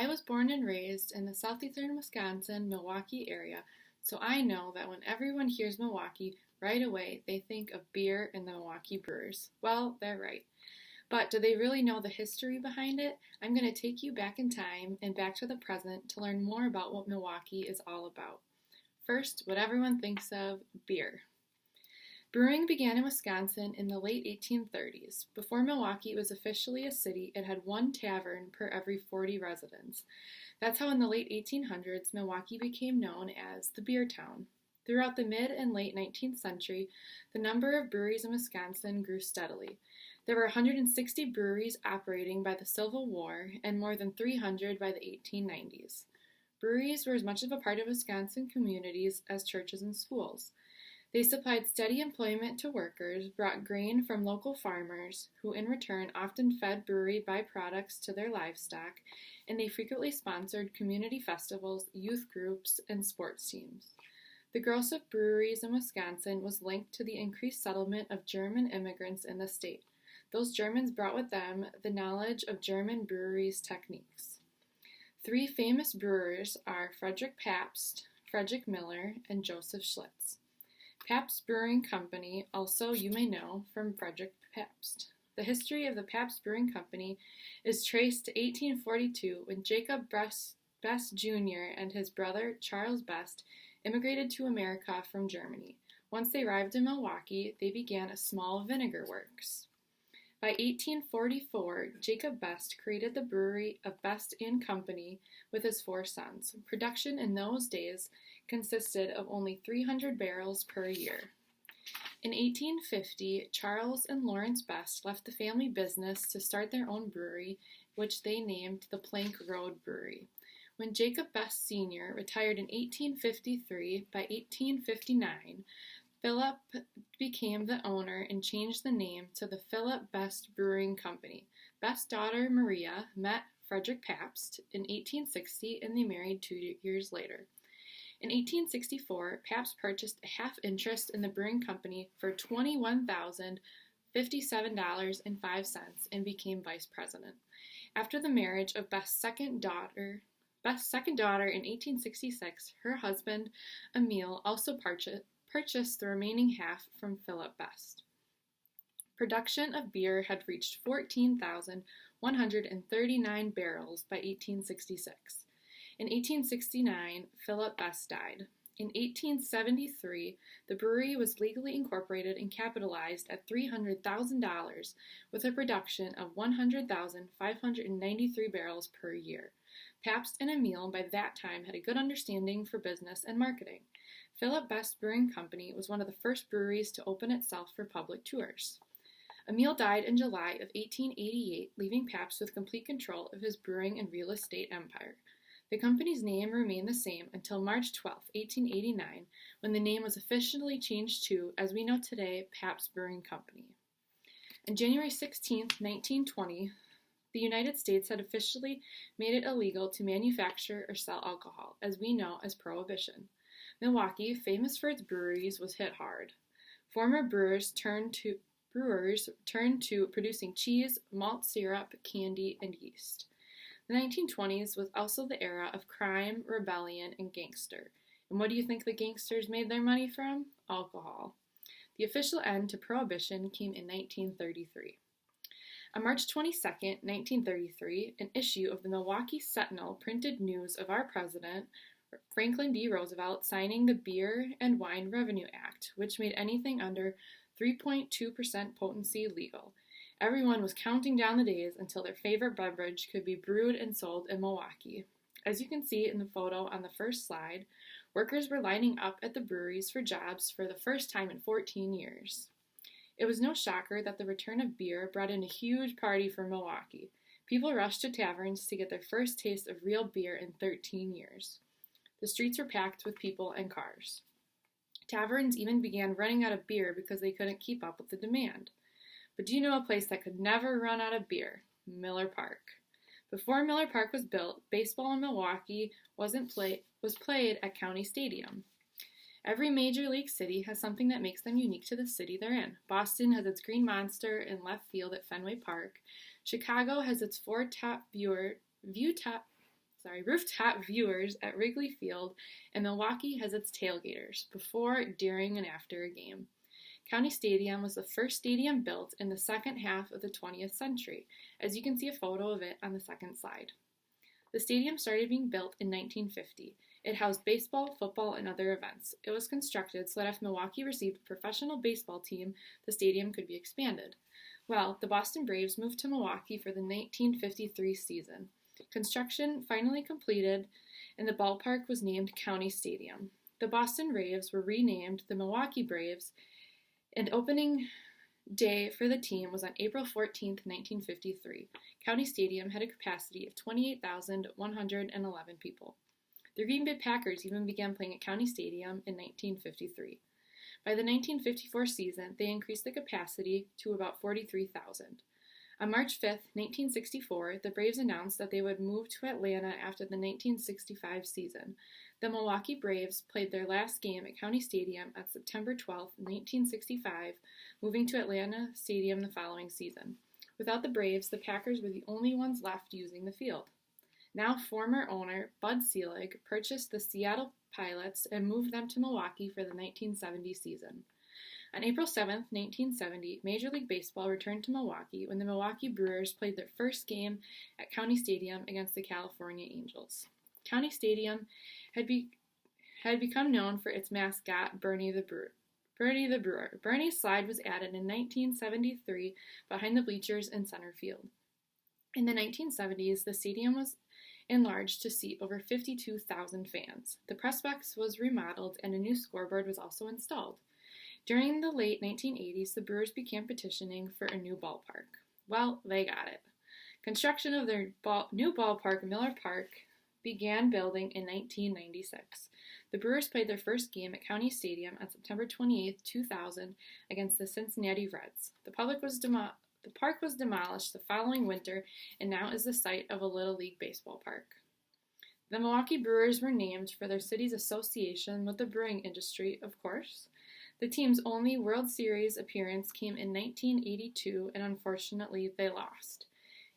I was born and raised in the southeastern Wisconsin, Milwaukee area, so I know that when everyone hears Milwaukee, right away they think of beer and the Milwaukee Brewers. Well, they're right. But do they really know the history behind it? I'm going to take you back in time and back to the present to learn more about what Milwaukee is all about. First, what everyone thinks of beer. Brewing began in Wisconsin in the late 1830s. Before Milwaukee was officially a city, it had one tavern per every 40 residents. That's how in the late 1800s, Milwaukee became known as the beer town. Throughout the mid and late 19th century, the number of breweries in Wisconsin grew steadily. There were 160 breweries operating by the Civil War and more than 300 by the 1890s. Breweries were as much of a part of Wisconsin communities as churches and schools. They supplied steady employment to workers, brought grain from local farmers, who in return often fed brewery byproducts to their livestock, and they frequently sponsored community festivals, youth groups, and sports teams. The growth of breweries in Wisconsin was linked to the increased settlement of German immigrants in the state. Those Germans brought with them the knowledge of German breweries' techniques. Three famous brewers are Frederick Pabst, Frederick Miller, and Joseph Schlitz. Pabst Brewing Company, also you may know from Frederick Pabst. The history of the Pabst Brewing Company is traced to 1842 when Jacob Best Jr. and his brother Charles Best immigrated to America from Germany. Once they arrived in Milwaukee, they began a small vinegar works. By 1844, Jacob Best created the brewery of Best and Company with his four sons. Production in those days consisted of only 300 barrels per year. In 1850, Charles and Lawrence Best left the family business to start their own brewery, which they named the Plank Road Brewery. When Jacob Best Sr. retired in 1853, by 1859, Philip became the owner and changed the name to the Philip Best Brewing Company. Best's daughter Maria met Frederick Pabst in 1860 and they married 2 years later. In 1864, Pabst purchased a half interest in the brewing company for $21,057.05 and became vice president. After the marriage of Best's second daughter in 1866, her husband, Emil, also purchased the remaining half from Philip Best. Production of beer had reached 14,139 barrels by 1866. In 1869, Philip Best died. In 1873, the brewery was legally incorporated and capitalized at $300,000 with a production of 100,593 barrels per year. Pabst and Emil by that time had a good understanding for business and marketing. Philip Best Brewing Company was one of the first breweries to open itself for public tours. Emil died in July of 1888, leaving Pabst with complete control of his brewing and real estate empire. The company's name remained the same until March 12, 1889, when the name was officially changed to, as we know today, Pabst Brewing Company. On January 16, 1920, the United States had officially made it illegal to manufacture or sell alcohol, as we know as Prohibition. Milwaukee, famous for its breweries, was hit hard. Former brewers turned to producing cheese, malt syrup, candy, and yeast. The 1920s was also the era of crime, rebellion, and gangster. And what do you think the gangsters made their money from? Alcohol. The official end to Prohibition came in 1933. On March 22, 1933, an issue of the Milwaukee Sentinel printed news of our president, Franklin D. Roosevelt, signing the Beer and Wine Revenue Act, which made anything under 3.2% potency legal. Everyone was counting down the days until their favorite beverage could be brewed and sold in Milwaukee. As you can see in the photo on the first slide, workers were lining up at the breweries for jobs for the first time in 14 years. It was no shocker that the return of beer brought in a huge party for Milwaukee. People rushed to taverns to get their first taste of real beer in 13 years. The streets were packed with people and cars. Taverns even began running out of beer because they couldn't keep up with the demand. But do you know a place that could never run out of beer? Miller Park. Before Miller Park was built, baseball in Milwaukee was played at County Stadium. Every major league city has something that makes them unique to the city they're in. Boston has its Green Monster in left field at Fenway Park. Chicago has its four top rooftop viewers at Wrigley Field, and Milwaukee has its tailgaters before, during, and after a game. County Stadium was the first stadium built in the second half of the 20th century, as you can see a photo of it on the second slide. The stadium started being built in 1950. It housed baseball, football, and other events. It was constructed so that if Milwaukee received a professional baseball team, the stadium could be expanded. Well, the Boston Braves moved to Milwaukee for the 1953 season. Construction finally completed, and the ballpark was named County Stadium. The Boston Braves were renamed the Milwaukee Braves, and opening day for the team was on April 14, 1953. County Stadium had a capacity of 28,111 people. The Green Bay Packers even began playing at County Stadium in 1953. By the 1954 season, they increased the capacity to about 43,000. On March 5, 1964, the Braves announced that they would move to Atlanta after the 1965 season. The Milwaukee Braves played their last game at County Stadium on September 12, 1965, moving to Atlanta Stadium the following season. Without the Braves, the Packers were the only ones left using the field. Now former owner Bud Selig purchased the Seattle Pilots and moved them to Milwaukee for the 1970 season. On April 7, 1970, Major League Baseball returned to Milwaukee when the Milwaukee Brewers played their first game at County Stadium against the California Angels. County Stadium had become known for its mascot, Bernie the Brewer. Bernie's slide was added in 1973 behind the bleachers in center field. In the 1970s, the stadium was enlarged to seat over 52,000 fans. The press box was remodeled and a new scoreboard was also installed. During the late 1980s, the Brewers began petitioning for a new ballpark. Well, they got it. Construction of their new ballpark, Miller Park, began building in 1996. The Brewers played their first game at County Stadium on September 28, 2000 against the Cincinnati Reds. The park was demolished the following winter and now is the site of a Little League baseball park. The Milwaukee Brewers were named for their city's association with the brewing industry, of course. The team's only World Series appearance came in 1982, and unfortunately, they lost.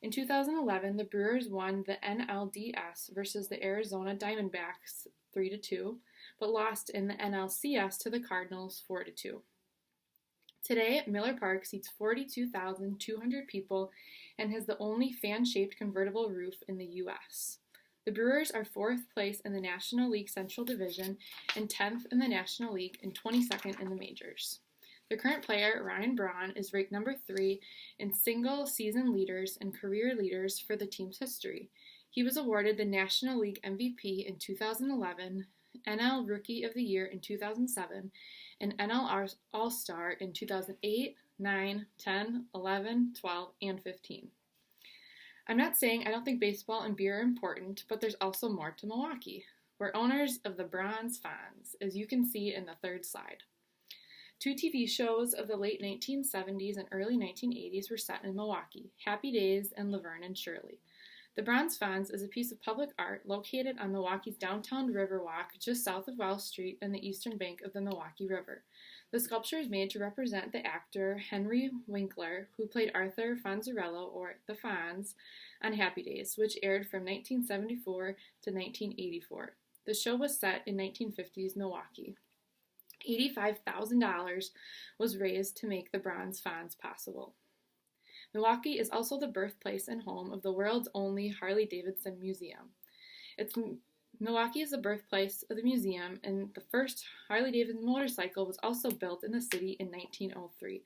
In 2011, the Brewers won the NLDS versus the Arizona Diamondbacks 3-2, but lost in the NLCS to the Cardinals 4-2. Today, Miller Park seats 42,200 people and has the only fan-shaped convertible roof in the U.S. The Brewers are 4th place in the National League Central Division and 10th in the National League and 22nd in the majors. Their current player, Ryan Braun, is ranked number 3 in single-season leaders and career leaders for the team's history. He was awarded the National League MVP in 2011, NL Rookie of the Year in 2007, and NL All-Star in 2008, 9, 10, 11, 12, and 15. I'm not saying I don't think baseball and beer are important, but there's also more to Milwaukee. We're owners of the Bronze Fonz, as you can see in the third slide. 2 TV shows of the late 1970s and early 1980s were set in Milwaukee, Happy Days and Laverne and Shirley. The Bronze Fonz is a piece of public art located on Milwaukee's downtown Riverwalk just south of Wells Street and the eastern bank of the Milwaukee River. The sculpture is made to represent the actor Henry Winkler, who played Arthur Fonzarello, or the Fonz, on Happy Days, which aired from 1974 to 1984. The show was set in 1950s Milwaukee. $85,000 was raised to make the Bronze Fonz possible. Milwaukee is also the birthplace and home of the world's only Harley-Davidson Museum. Milwaukee is the birthplace of the museum, and the first Harley-Davidson motorcycle was also built in the city in 1903.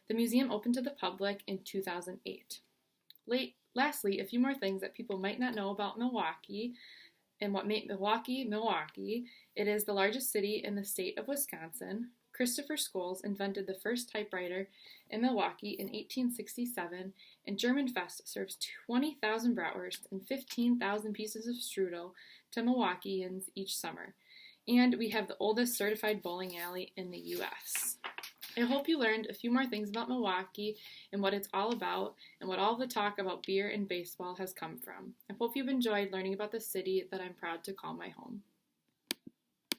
The museum opened to the public in 2008. Lastly, a few more things that people might not know about Milwaukee and what made Milwaukee, Milwaukee. It is the largest city in the state of Wisconsin. Christopher Scholes invented the first typewriter in Milwaukee in 1867, and Germanfest serves 20,000 bratwurst and 15,000 pieces of strudel to Milwaukeeans each summer. And we have the oldest certified bowling alley in the U.S. I hope you learned a few more things about Milwaukee and what it's all about and what all the talk about beer and baseball has come from. I hope you've enjoyed learning about the city that I'm proud to call my home.